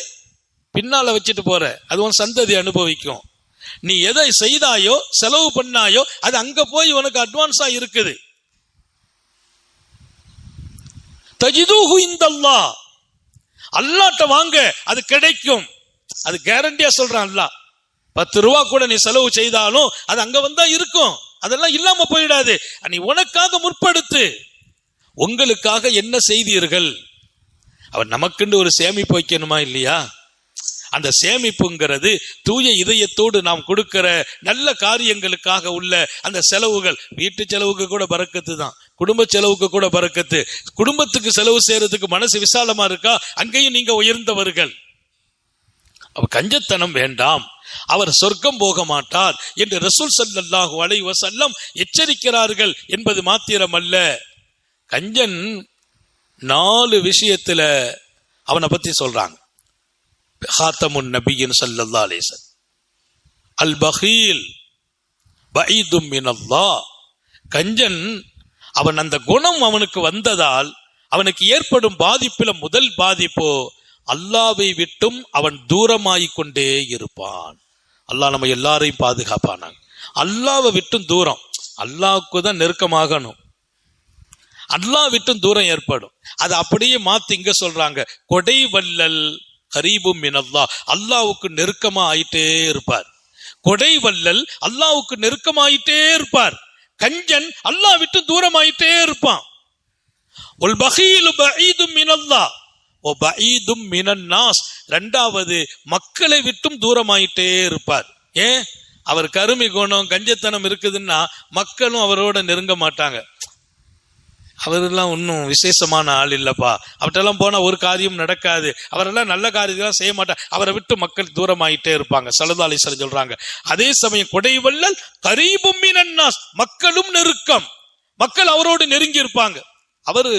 பின்னால வச்சிட்டு போற, அது உன் சந்ததி அனுபவிக்கும். நீ எதை செய்தாயோ செலவு பண்ணாயோ அது அங்க போய் உனக்கு அட்வான்ஸா இருக்குது. தஜிதுஹு இந்தல்லாஹ், அல்லாஹ்ட்ட வாங்க, அது கிடைக்கும், அது கேரண்டியா சொல்றான் அல்லாஹ். 10 ரூபா கூட நீ செலவு செய்தாலும் அது அங்க வந்தா இருக்கும், அதெல்லாம் இல்லாம போயிடாது. நீ உனக்காக முற்படுத்து. உங்களுக்காக என்ன செய்தீர்கள்? அவன் நமக்குன்னு ஒரு சேமிப்பு வைக்கணுமா இல்லையா? அந்த சேமிப்புங்கிறது தூய இதயத்தோடு நாம் கொடுக்கிற நல்ல காரியங்களுக்காக உள்ள அந்த செலவுகள். வீட்டு செலவுக்கு கூட பரக்கத்து தான், குடும்ப செலவுக்கு கூட பரக்கத்து. குடும்பத்துக்கு செலவு செய்யறதுக்கு மனசு விசாலமா இருக்கா, அங்கேயும் நீங்க உயர்ந்தவர்கள். கஞ்சத்தனம் வேண்டாம், அவர் சொர்க்கம் போக மாட்டார் என்று ரசூல் ஸல்லல்லாஹு அலைஹி வஸல்லம் எச்சரிக்கிறார்கள் என்பது மாத்திரமல்ல, கஞ்சன் 4 விஷயத்துல அவனை பத்தி சொல்றாங்க. ஹாத்தமுன் நபியின் ஸல்லல்லாஹு அலைஹி வஸல்லம், அல் பகீல் பஈதும் மினல்லாஹ், கஞ்சன் அவன் அந்த குணம் அவனுக்கு வந்ததால் அவனுக்கு ஏற்படும் பாதிப்புல முதல் பாதிப்போ அல்லாஹ்வை விட்டும் அவன் தூரமாயிக்கொண்டே இருப்பான். அல்லாஹ் நம்ம எல்லாரையும் பாதுகாப்பானாங்க. அல்லாஹ்வை விட்டும் தூரம், அல்லாஹ்வுக்கு தான் நெருக்கமாகணும், அல்லாஹ் விட்டும் தூரம் ஏற்படும். அது அப்படியே மாத்தி இங்க சொல்றாங்க, கொடை வல்லல் கரீபும் மினல்லாஹ், அல்லாஹ்வுக்கு நெருக்கமா ஆயிட்டே இருப்பார். கொடை வல்லல் அல்லாஹ்வுக்கு நெருக்கமாயிட்டே இருப்பார். கஞ்சன் அல்லாஹ் விட்டு தூரமாயிட்டே இருப்பான். ஒல் பகீலு பஈதும் மினல்லாஹ் வ பஈதும் மினன்னாஸ், இரண்டாவது மக்களை விட்டும் தூரமாயிட்டே இருப்பார். ஏன்? அவர் கருமி குணம் கஞ்சத்தனம் இருக்குதுன்னா மக்களும் அவரோட நெருங்க மாட்டாங்க. அவரெல்லாம் ஒன்னும் விசேஷமான ஆள் இல்லப்பா, அவர்கிட்டெல்லாம் போனா ஒரு காரியம் நடக்காது, அவரெல்லாம் நல்ல காரியத்தான் செய்ய மாட்டார், அவரை விட்டு மக்கள் தூரமாயிட்டே இருப்பாங்க. ஸல்லல்லாஹு அலைஹி வஸல்லம் சொல்றாங்க. அதே சமயம் கொடைவல்லல் கரீபும் மினன்னாஸ், மக்களும் நெருக்கம், மக்கள் அவரோடு நெருங்கி இருப்பாங்க. அவரு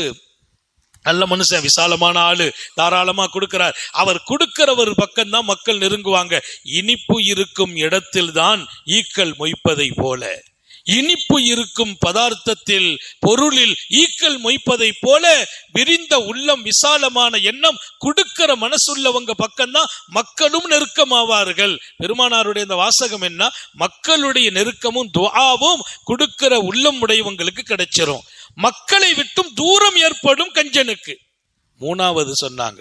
நல்ல மனுஷன், விசாலமான ஆளு, தாராளமா கொடுக்கிறார். அவர் கொடுக்கிற ஒரு பக்கம் தான் மக்கள் நெருங்குவாங்க. இனிப்பு இருக்கும் இடத்தில் தான் ஈக்கள் மொய்ப்பதை போல, இனிப்பு இருக்கும் பதார்த்தத்தில் பொருளில் ஈக்கள் மொய்ப்பதை போல விரிந்த உள்ளம், விசாலமான எண்ணம் கொடுக்கிற மனசுள்ளவங்க பக்கம்தான் மக்களும் நெருக்கமாவார்கள். பெருமானாருடைய இந்த வாசகம் என்ன? மக்களுடைய நெருக்கமும் துஆவும் கொடுக்கிற உள்ளம் உடையவங்களுக்கு கிடைச்சிரும். மக்களை விட்டும் தூரம் ஏற்படும் கஞ்சனுக்கு. மூணாவது சொன்னாங்க,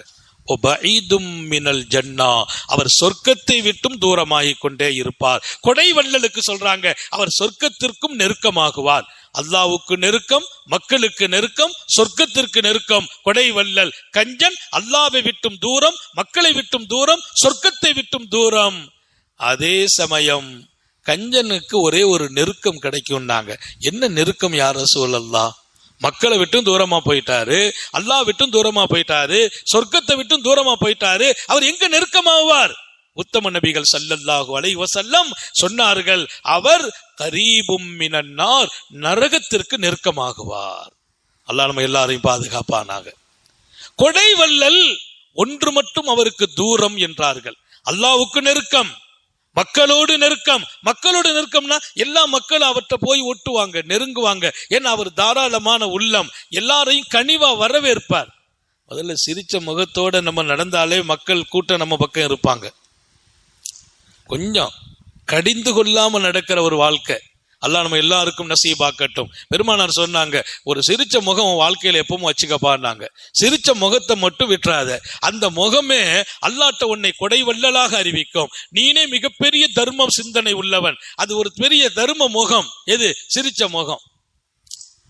அவர் சொர்க்கத்தை விட்டும் தூரமாகிக் கொண்டே இருப்பார். கொடை வள்ளலுக்கு சொல்றாங்க, அவர் சொர்க்கத்திற்கும் நெருக்கமாகுவார். அல்லாவுக்கு நெருக்கம், மக்களுக்கு நெருக்கம், சொர்க்கத்திற்கு நெருக்கம். கொடை வள்ளல் கஞ்சன் அல்லாவை விட்டும் தூரம், மக்களை விட்டும் தூரம், சொர்க்கத்தை விட்டும் தூரம். அதே சமயம் கஞ்சனுக்கு ஒரே ஒரு நெருக்கம் கிடைக்கும்னாங்க. என்ன நெருக்கம் யா ரசூலல்லாஹ்? மக்களை விட்டும் தூரமா போயிட்டாரு, அல்லாஹ் விட்டும் தூரமா போயிட்டாரு, சொர்க்கத்தை விட்டும் தூரமா போயிட்டாரு. அவர் எங்க நெருக்கமாவார்? உத்தம நபிகள் ஸல்லல்லாஹு அலைஹி வஸல்லம் சொன்னார்கள், அவர் கரீபும் மினன்னார், நரகத்திற்கு நெருக்கமாகுவார். அல்லாஹ் நம்ம எல்லாரையும் பாதுகாப்பானாக. கொடை வள்ளல் ஒன்று மட்டும் அவருக்கு தூரம் என்றார்கள். அல்லாஹ்வுக்கு நெருக்கம், மக்களோடு நெருக்கம். மக்களோடு நெருக்கம்னா எல்லா மக்களும் அவற்றை போய் ஒட்டுவாங்க, நெருங்குவாங்க. ஏன்னா அவர் தாராளமான உள்ளம், எல்லாரையும் கனிவா வரவேற்பார். முதல்ல சிரிச்ச முகத்தோட நம்ம நடந்தாலே மக்கள் கூட்டம் நம்ம பக்கம் இருப்பாங்க. கொஞ்சம் கடிந்து கொள்ளாம நடக்கிற ஒரு வாழ்க்கை அல்லாஹ் நம்ம எல்லாருக்கும் நசீபாக்கட்டும். பெருமானார் சொன்னாங்க, ஒரு சிரிச்ச முகம் உன் வாழ்க்கையில எப்பவும் வச்சுக்கப்பான்னாங்க. சிரிச்ச முகத்தை மட்டும் விட்டுறாத, அந்த முகமே அல்லாஹ்ட்ட உன்னை கொடை வள்ளலாக அறிவிக்கும். நீனே மிகப்பெரிய தர்மம் சிந்தனை உள்ளவன். அது ஒரு பெரிய தர்ம முகம். எது? சிரிச்ச முகம்.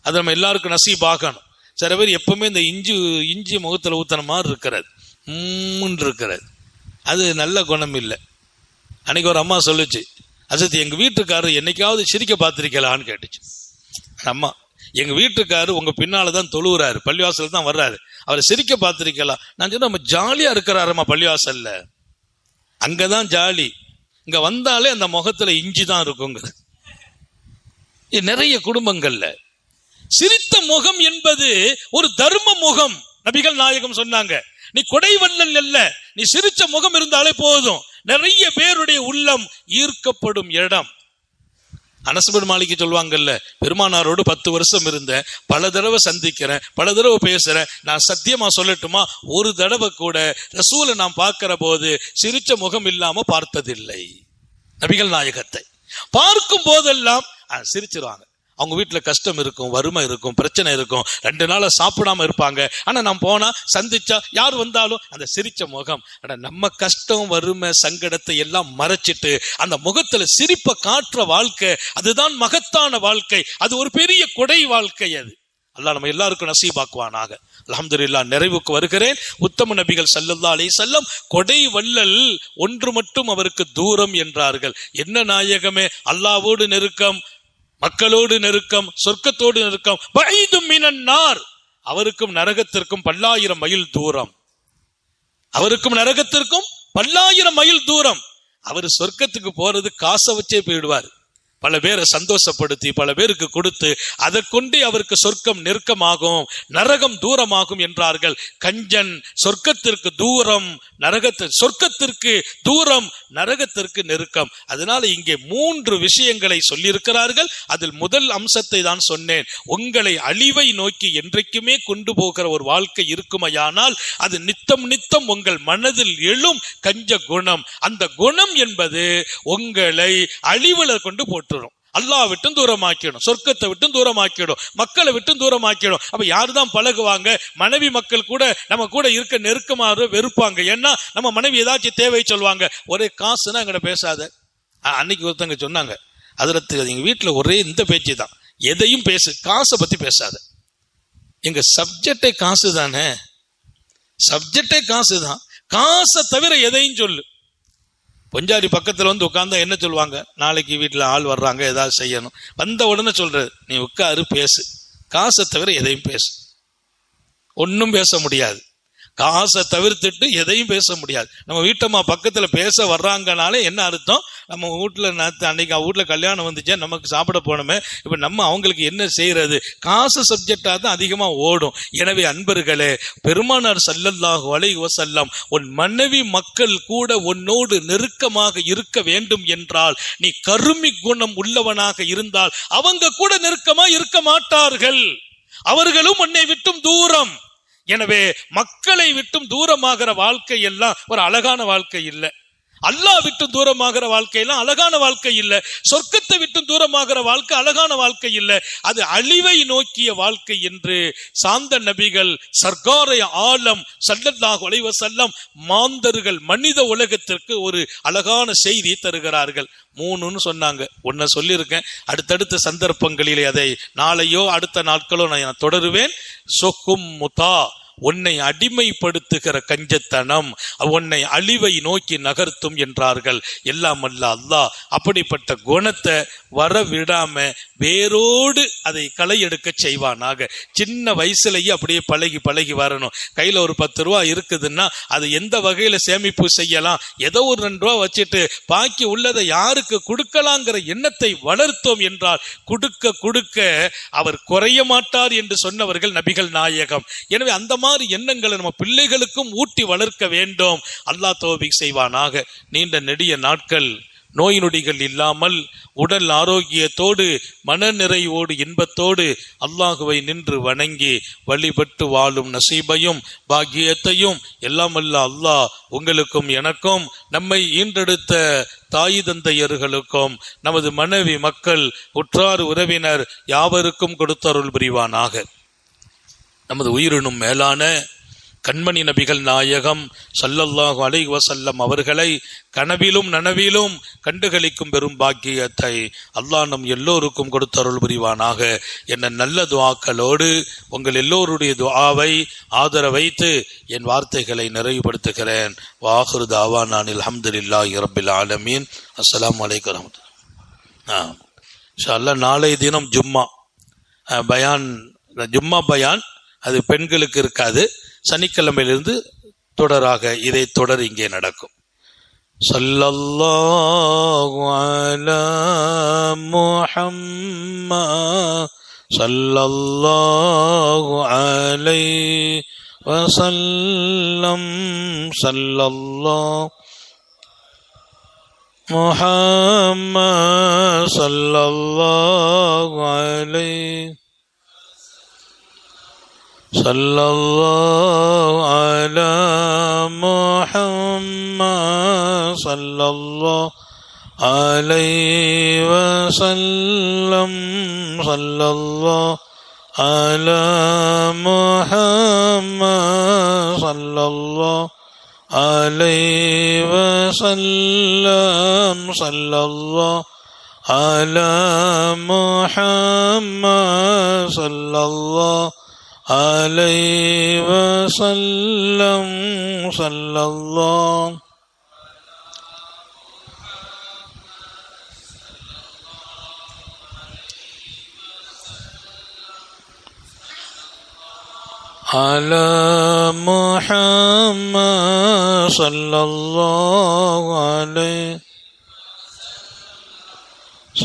அது நம்ம எல்லாருக்கும் நசீபாகணும். சில பேர் எப்பவுமே இந்த இஞ்சி முகத்துல ஊத்தன மாதிரி இருக்கிறது, இருக்கிறது. அது நல்ல குணம் இல்லை. அன்னைக்கு ஒரு அம்மா சொல்லுச்சு, அசத்து எங்க வீட்டுக்காரர் என்னைக்காவது சிரிக்க பார்த்திருக்கலான்னு கேட்டுச்சு. அம்மா, எங்க வீட்டுக்காரர் உங்க பின்னாலதான் தொழுகிறாரு, பள்ளிவாசல் தான் வர்றாரு, அவரை சிரிக்க பார்த்திருக்கலாம். நான் சொன்ன, நம்ம ஜாலியா இருக்கிறாரம்மா பள்ளிவாசல்ல, அங்கதான் ஜாலி, இங்க வந்தாலே அந்த முகத்துல இஞ்சி தான் இருக்குங்க. நிறைய குடும்பங்கள்ல சிரித்த முகம் என்பது ஒரு தர்ம முகம். நபிகள் நாயகம் சொன்னாங்க, நீ கொடை வள்ளல் அல்ல, நீ சிரிச்ச முகம் இருந்தாலே போதும். நிறைய பேருடைய உள்ளம் ஈர்க்கப்படும் இடம். அனஸ் பின் மாலிக் சொல்லுவாங்கல்ல, பெருமானாரோடு 10 வருஷம் இருந்தேன், பல தடவை சந்திக்கிறேன், பல தடவை பேசுறேன். நான் சத்தியமா சொல்லட்டுமா, ஒரு தடவை கூட ரசூலை நான் பார்க்கிற போது சிரிச்ச முகம் இல்லாம பார்த்ததில்லை. நபிகள் நாயகத்தை பார்க்கும் போதெல்லாம் சிரிச்சிருவாங்க. அவங்க வீட்டுல கஷ்டம் இருக்கும், வறுமை இருக்கும், பிரச்சனை இருக்கும், 2 நாளா சாப்பிடாம இருப்பாங்க. ஆனா நான் போனா சந்திச்சா யார் வந்தாலும் அந்த சிரிச்ச முகம். ஆனா நம்ம கஷ்டம், வறுமை, சங்கடத்தை எல்லாம் மறைச்சிட்டு அந்த முகத்துல சிரிப்பை காட்டுற வாழ்க்கை, அதுதான் மகத்தான வாழ்க்கை. அது ஒரு பெரிய கொடை வாழ்க்கை. அது அல்லாஹ் நம்ம எல்லாருக்கும் நசீபாக்குவானாக. அல்ஹம்துலில்லாஹ். நிறைவுக்கு வருகிறேன். உத்தம நபிகள் ஸல்லல்லாஹு அலைஹி வஸல்லம் கொடை வள்ளல் ஒன்று மட்டும் அவருக்கு தூரம் என்றார்கள். என்ன நாயகமே, அல்லாஹ்வோடு நெருக்கம், மக்களோடு நெருக்கம், சொர்க்கத்தோடு நெருக்கம். பஈதும் மினன்னார், அவருக்கும் நரகத்திற்கும் 1000 மைல் தூரம். அவருக்கும் நரகத்திற்கும் 1000 மைல் தூரம். அவர் சொர்க்கத்துக்கு போறது காசை வச்சே போயிடுவார். பல பேரை சந்தோஷப்படுத்தி பல பேருக்கு கொடுத்து அதை கொண்டே அவருக்கு சொர்க்கம் நெருக்கமாகும், நரகம் தூரமாகும் என்றார்கள். கஞ்சன் சொர்க்கத்திற்கு தூரம், சொர்க்கத்திற்கு தூரம், நரகத்திற்கு நெருக்கம். அதனால இங்கே 3 விஷயங்களை சொல்லியிருக்கிறார்கள். அதில் முதல் அம்சத்தை தான் சொன்னேன். உங்களை அழிவை நோக்கி என்றைக்குமே கொண்டு போகிற ஒரு வாழ்க்கை இருக்குமையானால் அது நித்தம் நித்தம் உங்கள் மனதில் எழும் கஞ்ச குணம். அந்த குணம் என்பது உங்களை அழிவுல கொண்டு போட்டுரும். அல்லாஹ் விட்டும் தூரமாக்கிடும், சொர்க்கத்தை விட்டும் தூரமாக்கிடும், மக்களை விட்டும் தூரமாக்கிடும். அப்ப யாருதான் பழகுவாங்க? மனைவி மக்கள் கூட நம்ம கூட இருக்க நெருக்கமாக வெறுப்பாங்க. ஏன்னா நம்ம மனைவி ஏதாச்சும் தேவை சொல்லுவாங்க, ஒரே காசுன்னா எங்கிட்ட பேசாத. அன்னைக்கு ஒருத்தங்க சொன்னாங்க, அதில் எங்க வீட்டுல ஒரே இந்த பேச்சு தான், எதையும் பேசு, காசை பத்தி பேசாத. எங்க சப்ஜெக்டே காசு தானே, சப்ஜெக்டே காசு தான், காசை தவிர எதையும் சொல்லு. பொஞ்சாரி பக்கத்துல வந்து உட்கார்ந்தா என்ன சொல்லுவாங்க? நாளைக்கு வீட்டுல ஆள் வர்றாங்க, ஏதாவது செய்யணும். வந்த உடனே சொல்றது, நீ உட்காரு பேசு, காசை தவிர எதையும் பேசு. ஒன்னும் பேச முடியாது. காசை தவிர்த்துட்டு எதையும் பேச முடியாது. நம்ம வீட்டம்மா பக்கத்துல பேச வர்றாங்கனாலே என்ன அர்த்தம்? நம்ம வீட்டுல அன்னைக்கு வீட்டுல கல்யாணம் வந்துச்சே, நமக்கு சாப்பிட போனோமே, இப்ப நம்ம அவங்களுக்கு என்ன செய்யறது? காசு சப்ஜெக்டா தான் அதிகமா ஓடும். எனவே அன்பர்களே, பெருமானார் ஸல்லல்லாஹு அலைஹி வஸல்லம், உன் மனைவி மக்கள் கூட உன்னோடு நெருக்கமாக இருக்க வேண்டும் என்றால் நீ கருமி குணம் உள்ளவனாக இருந்தால் அவங்க கூட நெருக்கமா இருக்க மாட்டார்கள். அவர்களும் உன்னை விட்டும் தூரம். எனவே மக்களை விட்டும் தூரமாகிற வாழ்க்கை எல்லாம் ஒரு அழகான வாழ்க்கை இல்லை. அல்லாஹ் விட்டும் தூரமாகிற வாழ்க்கையெல்லாம் அழகான வாழ்க்கை இல்லை. சொர்க்கத்தை விட்டும் தூரமாகிற வாழ்க்கை அழகான வாழ்க்கை இல்லை. அது அழிவை நோக்கிய வாழ்க்கை என்று சாந்த நபிகள் சர்க்காரை ஆலம் ஸல்லல்லாஹு அலைஹி வஸல்லம் மாந்தர்கள் மனித உலகத்திற்கு ஒரு அழகான செய்தி தருகிறார்கள். 3ன்னு சொன்னாங்க. ஒன்ன சொல்லியிருக்கேன். அடுத்தடுத்த சந்தர்ப்பங்களிலே அதை நாளையோ அடுத்த நாட்களோ நான் தொடருவேன். சொக்கும் முத்தா, உன்னை அடிமைப்படுத்துகிற கஞ்சத்தனம் உன்னை அழிவை நோக்கி நகர்த்தும் என்றார்கள். எல்லாம் அல்ல அல்லாஹ் அப்படிப்பட்ட குணத்தை வர விடாம வேரோடு அதை களை எடுக்க செய்வானாக. சின்ன வயசுலயே அப்படியே பழகி பழகி வரணும். கையில ஒரு 10 ரூபா இருக்குதுன்னா அது எந்த வகையில சேமிப்பு செய்யலாம், ஏதோ ஒரு 2 ரூபா வச்சுட்டு பாக்கி உள்ளதை யாருக்கு கொடுக்கலாங்கிற எண்ணத்தை வளர்த்தோம் என்றால் கொடுக்க கொடுக்க அவர் குறைய மாட்டார் என்று சொன்னவர்கள் நபிகள் நாயகம். எனவே அந்த மாதிரி எண்ணங்களை நம்ம பிள்ளைகளுக்கும் ஊட்டி வளர்க்க வேண்டும். அல்லாஹ் தௌஃபீக் செய்வானாக. நீண்ட நெடிய நாட்கள் நோய் நொடிகள் இல்லாமல் உடல் ஆரோக்கியத்தோடு மன நிறைவோடு இன்பத்தோடு அல்லாஹுவை நின்று வணங்கி வழிபட்டு வாழும் நசீபையும் பாக்கியத்தையும் எல்லாம் அல்ல அல்லாஹ் உங்களுக்கும் எனக்கும் நம்மை ஈன்றெடுத்த தாய் தந்தையர்களுக்கும் நமது மனைவி மக்கள் உற்றார் உறவினர் யாவருக்கும் கொடுத்தருள் புரிவானாக. நமது உயிரினும் மேலான கண்மணி நபிகள் நாயகம் ஸல்லல்லாஹு அலைஹி வஸல்லம் அவர்களை கனவிலும் நனவிலும் கண்டுகளிக்கும் பெரும் பாக்கியத்தை அல்லாஹ் நம் எல்லோருக்கும் கொடுத்தருள் புரிவானாக என்ற நல்ல துஆக்களோடு உங்கள் எல்லோருடைய துஆவை ஆதரவைத்து என் வார்த்தைகளை நிறைவுபடுத்துகிறேன். வாஹிரு தாவானா அல்ஹம்துலில்லாஹி ரப்பில் ஆலமீன். அஸ்ஸலாமு அலைக்கும் வரஹ்மத்துல்லாஹ். இன்ஷா அல்லாஹ் நாளை தினம் ஜும்மா பயான் அது பெண்களுக்கு இருக்காது. சனிக்கிழமையிலிருந்து தொடராக இதை தொடர் இங்கே நடக்கும். ஸல்லல்லாஹு அலா முஹம்மத் ஸல்லல்லாஹு அலைஹி வஸல்லம் ஸல்லல்லாஹு முஹம்மத் ஸல்லல்லாஹு அலைஹி ஸல்லல்லாஹு அலா முஹம்மத் ஸல்லல்லாஹு அலைஹி வஸல்லம் ஸல்லல்லாஹு அலா முஹம்மத் ஸல்லல்லாஹு அலைஹி வஸல்லம் ஸல்லல்லாஹு அலா முஹம்மத் ஸல்லல்லாஹு அலைஹி வஸல்லம் ஸல்லல்லாஹு அலா முஹம்மத் ஸல்லல்லாஹு அலைஹி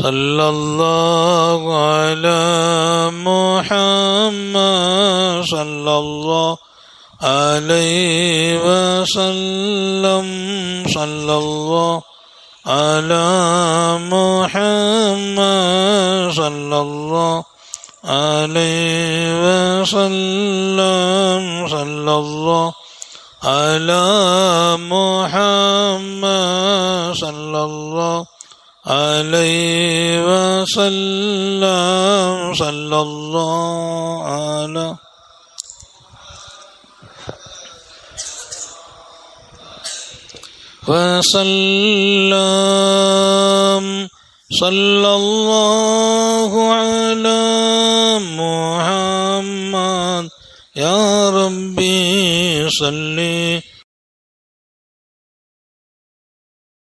ஸல்லல்லாஹு அலா முஹம்மத் ஸல்லல்லாஹு அலைஹி வஸல்லம் ஸல்லல்லாஹு அலா முஹம்மத் ஸல்லல்லாஹு அலைஹி வஸல்லம் ஸல்லல்லாஹு அலா முஹம்மத் ஸல்லல்லாஹு அலைஹி வஸல்லம் ஸல்லல்லாஹு அலா வஸல்லம் ஸல்லல்லாஹு அலா முஹம்மத் யா ரப்பி ஸல்லி